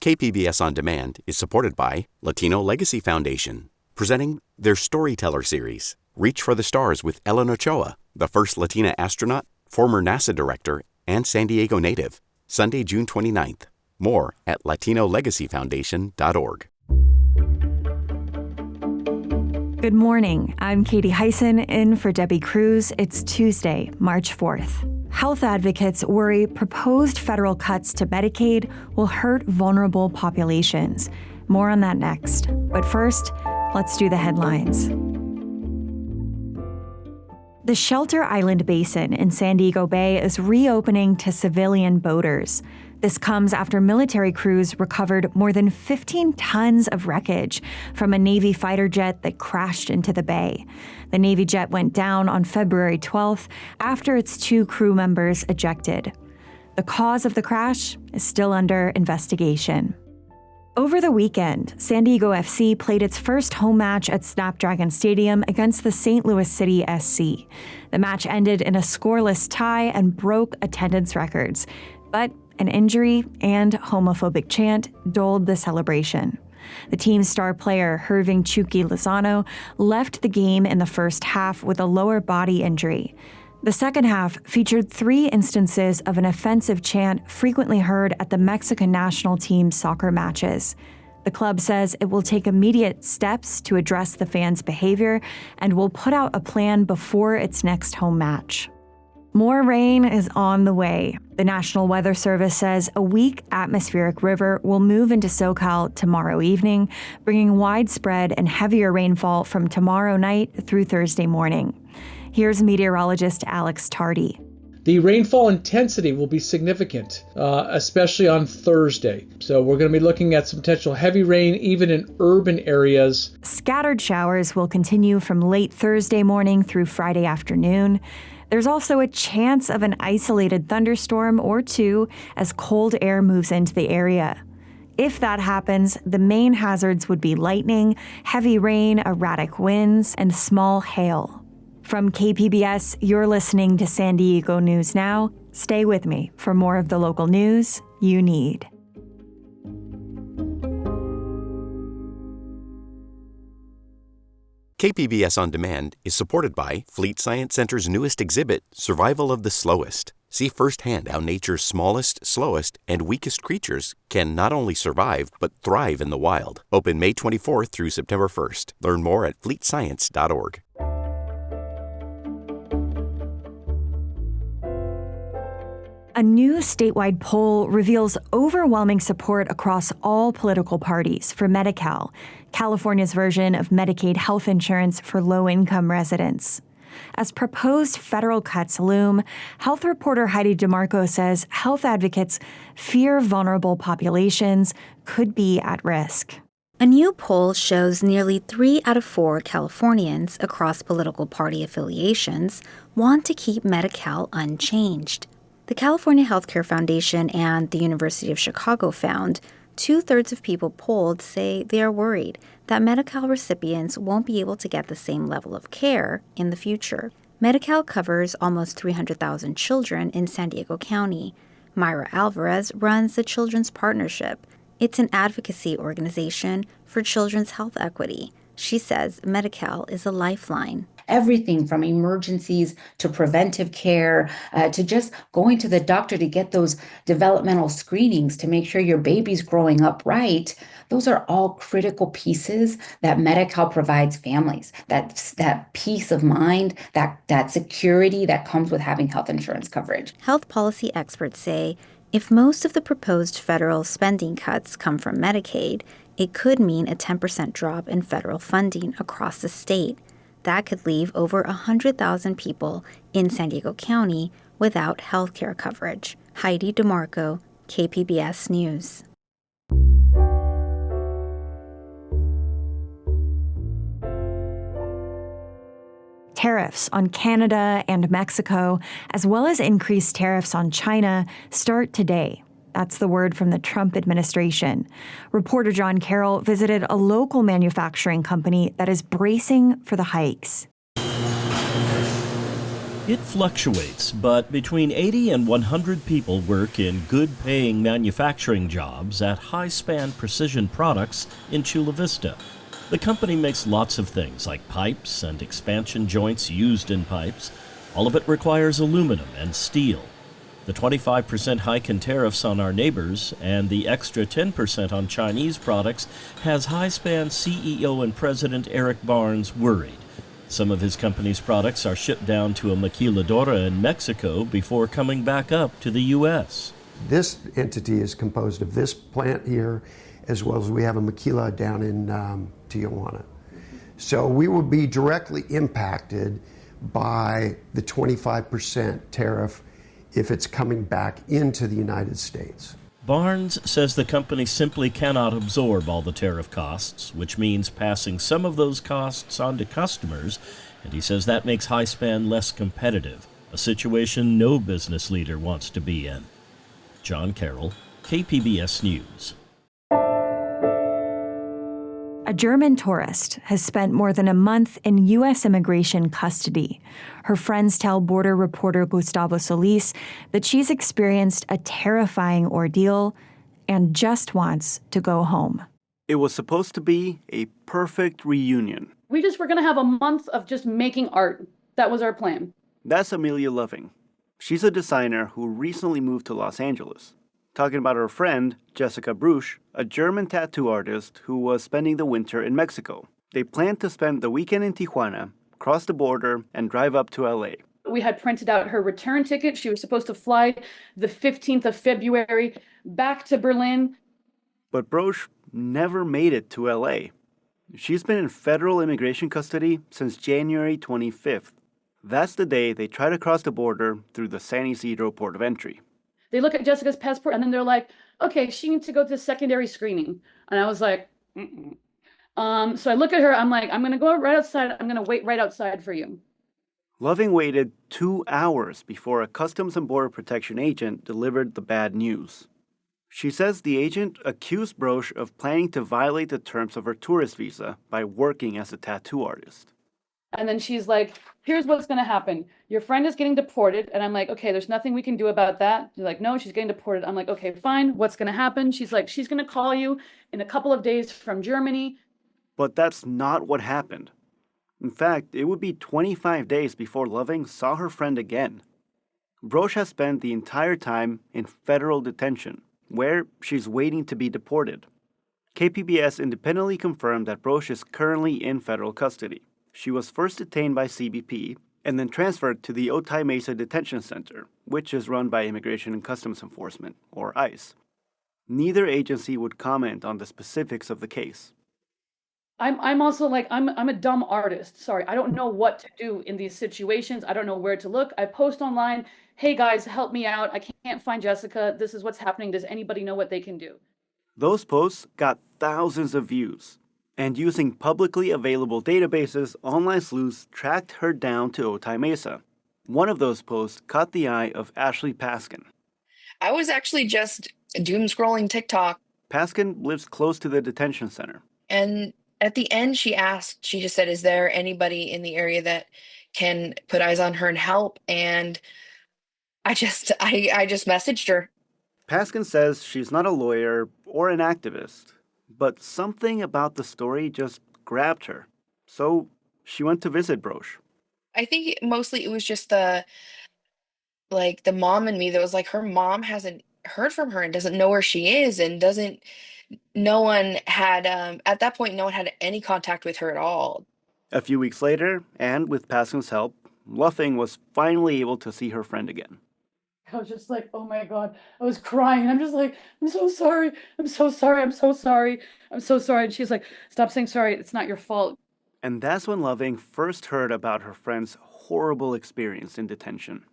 KPBS On Demand is supported by Latino Legacy Foundation, presenting their Storyteller series, Reach for the Stars with Ellen Ochoa, the first Latina astronaut, former NASA director, and San Diego native. Sunday, June 29th. More at latinolegacyfoundation.org. Good morning. I'm Katie Hyson in for Debbie Cruz. It's Tuesday, March 4th. Health advocates worry proposed federal cuts to Medicaid will hurt vulnerable populations. More on that next. But first, let's do the headlines. The Shelter Island Basin in San Diego Bay is reopening to civilian boaters. This comes after military crews recovered more than 15 tons of wreckage from a Navy fighter jet that crashed into the bay. The Navy jet went down on February 12th after its 2 crew members ejected. The cause of the crash is still under investigation. Over the weekend, San Diego FC played its first home match at Snapdragon Stadium against the St. Louis City SC. The match ended in a scoreless tie and broke attendance records, but an injury and homophobic chant dulled the celebration. The team's star player, Herving Chucky Lozano, left the game in the first half with a lower body injury. The second half featured 3 instances of an offensive chant frequently heard at the Mexican national team's soccer matches. The club says it will take immediate steps to address the fans' behavior and will put out a plan before its next home match. More rain is on the way. The National Weather Service says a weak atmospheric river will move into SoCal tomorrow evening, bringing widespread and heavier rainfall from tomorrow night through Thursday morning. Here's meteorologist Alex Tardy. The rainfall intensity will be significant, especially on Thursday. So we're going to be looking at some potential heavy rain even in urban areas. Scattered showers will continue from late Thursday morning through Friday afternoon. There's also a chance of an isolated thunderstorm or 2 as cold air moves into the area. If that happens, the main hazards would be lightning, heavy rain, erratic winds, and small hail. From KPBS, you're listening to San Diego News Now. Stay with me for more of the local news you need. KPBS On Demand is supported by Fleet Science Center's newest exhibit, Survival of the Slowest. See firsthand how nature's smallest, slowest, and weakest creatures can not only survive, but thrive in the wild. Open May 24th through September 1st. Learn more at fleetscience.org. A new statewide poll reveals overwhelming support across all political parties for Medi-Cal, California's version of Medicaid health insurance for low-income residents. As proposed federal cuts loom, health reporter Heidi DeMarco says health advocates fear vulnerable populations could be at risk. A new poll shows nearly 3 out of 4 Californians across political party affiliations want to keep Medi-Cal unchanged. The California Healthcare Foundation and the University of Chicago found 2/3 of people polled say they are worried that Medi-Cal recipients won't be able to get the same level of care in the future. Medi-Cal covers almost 300,000 children in San Diego County. Myra Alvarez runs the Children's Partnership. It's an advocacy organization for children's health equity. She says Medi-Cal is a lifeline. Everything from emergencies to preventive care, to just going to the doctor to get those developmental screenings to make sure your baby's growing up right. Those are all critical pieces that Medi-Cal provides families. That peace of mind, that security that comes with having health insurance coverage. Health policy experts say if most of the proposed federal spending cuts come from Medicaid, it could mean a 10% drop in federal funding across the state. That could leave over 100,000 people in San Diego County without health care coverage. Heidi DeMarco, KPBS News. Tariffs on Canada and Mexico, as well as increased tariffs on China, start today. That's the word from the Trump administration. Reporter John Carroll visited a local manufacturing company that is bracing for the hikes. It fluctuates, but between 80 and 100 people work in good-paying manufacturing jobs at High-Span Precision Products in Chula Vista. The company makes lots of things like pipes and expansion joints used in pipes. All of it requires aluminum and steel. The 25% hike in tariffs on our neighbors and the extra 10% on Chinese products has High-Span CEO and President Eric Barnes worried. Some of his company's products are shipped down to a maquiladora in Mexico before coming back up to the U.S. This entity is composed of this plant here, as well as we have a maquila down in Tijuana. So we will be directly impacted by the 25% tariff if it's coming back into the United States. Barnes says the company simply cannot absorb all the tariff costs, which means passing some of those costs on to customers, and he says that makes High-Span less competitive, a situation no business leader wants to be in. John Carroll, KPBS News. A German tourist has spent more than a month in U.S. immigration custody. Her friends tell border reporter Gustavo Solis that she's experienced a terrifying ordeal and just wants to go home. It was supposed to be a perfect reunion. We just were going to have a month of just making art. That was our plan. That's Amelia Loving. She's a designer who recently moved to Los Angeles. Talking about her friend, Jessica Bruch, a German tattoo artist who was spending the winter in Mexico. They planned to spend the weekend in Tijuana, cross the border, and drive up to LA. We had printed out her return ticket. She was supposed to fly the 15th of February back to Berlin. But Bruch never made it to LA. She's been in federal immigration custody since January 25th. That's the day they try to cross the border through the San Isidro port of entry. They look at Jessica's passport and then they're like, okay, she needs to go to secondary screening. And I was like, mm-mm. So I look at her, I'm like, I'm going to go right outside. I'm going to wait right outside for you. Loving waited 2 hours before a Customs and Border Protection agent delivered the bad news. She says the agent accused Bruch of planning to violate the terms of her tourist visa by working as a tattoo artist. And then she's like, here's what's going to happen. Your friend is getting deported. And I'm like, okay, there's nothing we can do about that. She's like, no, she's getting deported. I'm like, okay, fine. What's going to happen? She's like, she's going to call you in a couple of days from Germany. But that's not what happened. In fact, it would be 25 days before Loving saw her friend again. Bruch has spent the entire time in federal detention, where she's waiting to be deported. KPBS independently confirmed that Bruch is currently in federal custody. She was first detained by CBP and then transferred to the Otay Mesa Detention Center, which is run by Immigration and Customs Enforcement, or ICE. Neither agency would comment on the specifics of the case. I'm also like, I'm a dumb artist. Sorry, I don't know what to do in these situations. I don't know where to look. I post online, hey guys, help me out. I can't find Jessica. This is what's happening. Does anybody know what they can do? Those posts got thousands of views. And using publicly available databases, online sleuths tracked her down to Otay Mesa. One of those posts caught the eye of Ashley Paskin. I was actually just doom scrolling TikTok. Paskin lives close to the detention center. And at the end, she just said, is there anybody in the area that can put eyes on her and help? And I just messaged her. Paskin says she's not a lawyer or an activist. But something about the story just grabbed her. So she went to visit Bruch. I think mostly it was just the mom in me that was like, her mom hasn't heard from her and doesn't know where she is and no one had any contact with her at all. A few weeks later, and with Paskin's help, Loving was finally able to see her friend again. I was just like, oh my God, I was crying. I'm just like, I'm so sorry. I'm so sorry. I'm so sorry. I'm so sorry. And she's like, stop saying sorry. It's not your fault. And that's when Loving first heard about her friend's horrible experience in detention.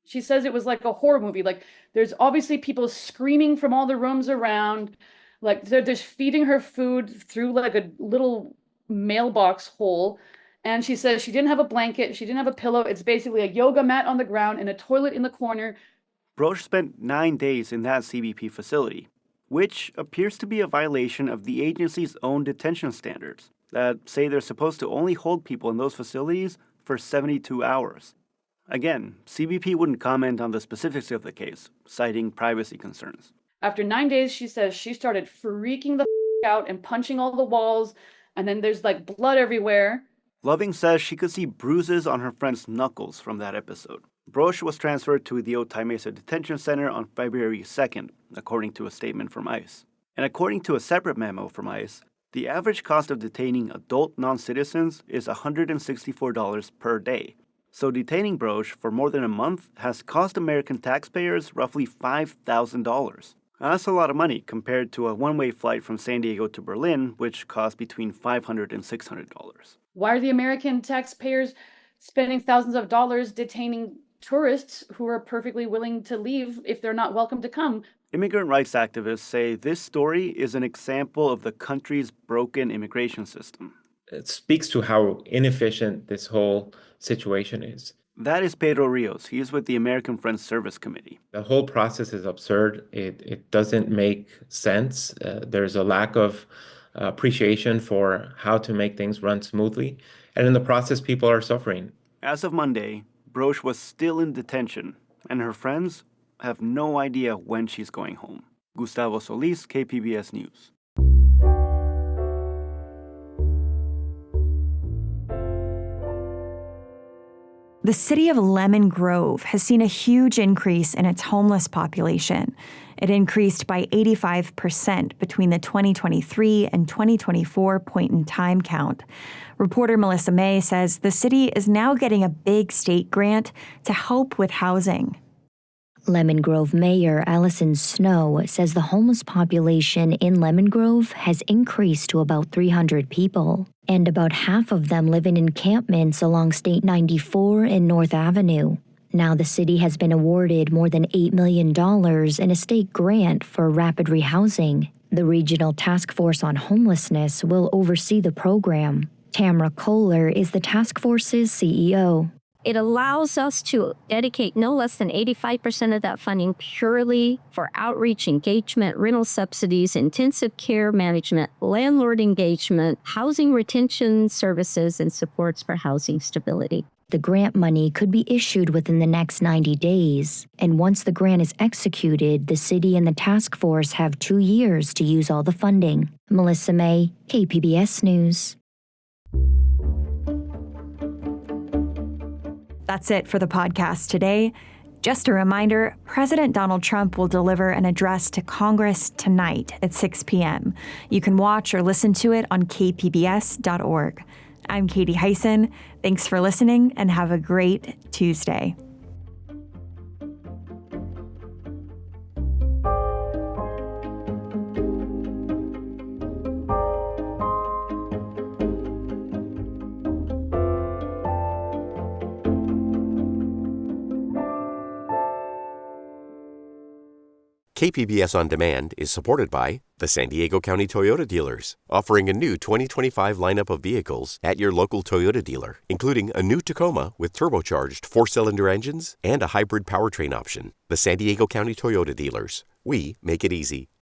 She says it was like a horror movie. Like there's obviously people screaming from all the rooms around. Like they're just feeding her food through like a little mailbox hole. And she says she didn't have a blanket. She didn't have a pillow. It's basically a yoga mat on the ground and a toilet in the corner. Bruch spent 9 days in that CBP facility, which appears to be a violation of the agency's own detention standards that say they're supposed to only hold people in those facilities for 72 hours. Again, CBP wouldn't comment on the specifics of the case, citing privacy concerns. After 9 days, she says she started freaking the out and punching all the walls, and then there's like blood everywhere. Loving says she could see bruises on her friend's knuckles from that episode. Broche was transferred to the Otay Mesa Detention Center on February 2nd, according to a statement from ICE. And according to a separate memo from ICE, the average cost of detaining adult non-citizens is $164 per day. So detaining Broche for more than a month has cost American taxpayers roughly $5,000. That's a lot of money compared to a one-way flight from San Diego to Berlin, which cost between $500 and $600. Why are the American taxpayers spending thousands of dollars detaining tourists who are perfectly willing to leave if they're not welcome to come? Immigrant rights activists say this story is an example of the country's broken immigration system. It speaks to how inefficient this whole situation is. That is Pedro Rios. He is with the American Friends Service Committee. The whole process is absurd. It doesn't make sense. There's a lack of appreciation for how to make things run smoothly. And in the process, people are suffering. As of Monday, Broche was still in detention, and her friends have no idea when she's going home. Gustavo Solis, KPBS News. The city of Lemon Grove has seen a huge increase in its homeless population. It increased by 85% between the 2023 and 2024 point-in-time count. Reporter Melissa May says the city is now getting a big state grant to help with housing. Lemon Grove Mayor Allison Snow says the homeless population in Lemon Grove has increased to about 300 people, and about half of them live in encampments along State 94 and North Avenue. Now the city has been awarded more than $8 million in a state grant for rapid rehousing. The Regional Task Force on Homelessness will oversee the program. Tamra Kohler is the task force's CEO. It allows us to dedicate no less than 85% of that funding purely for outreach, engagement, rental subsidies, intensive care management, landlord engagement, housing retention services, and supports for housing stability. The grant money could be issued within the next 90 days, and once the grant is executed, the city and the task force have 2 years to use all the funding. Melissa May, KPBS News. That's it for the podcast today. Just a reminder, President Donald Trump will deliver an address to Congress tonight at 6 p.m. You can watch or listen to it on kpbs.org. I'm Katie Hyson. Thanks for listening and have a great Tuesday. KPBS On Demand is supported by the San Diego County Toyota dealers, offering a new 2025 lineup of vehicles at your local Toyota dealer, including a new Tacoma with turbocharged 4-cylinder engines and a hybrid powertrain option. The San Diego County Toyota dealers. We make it easy.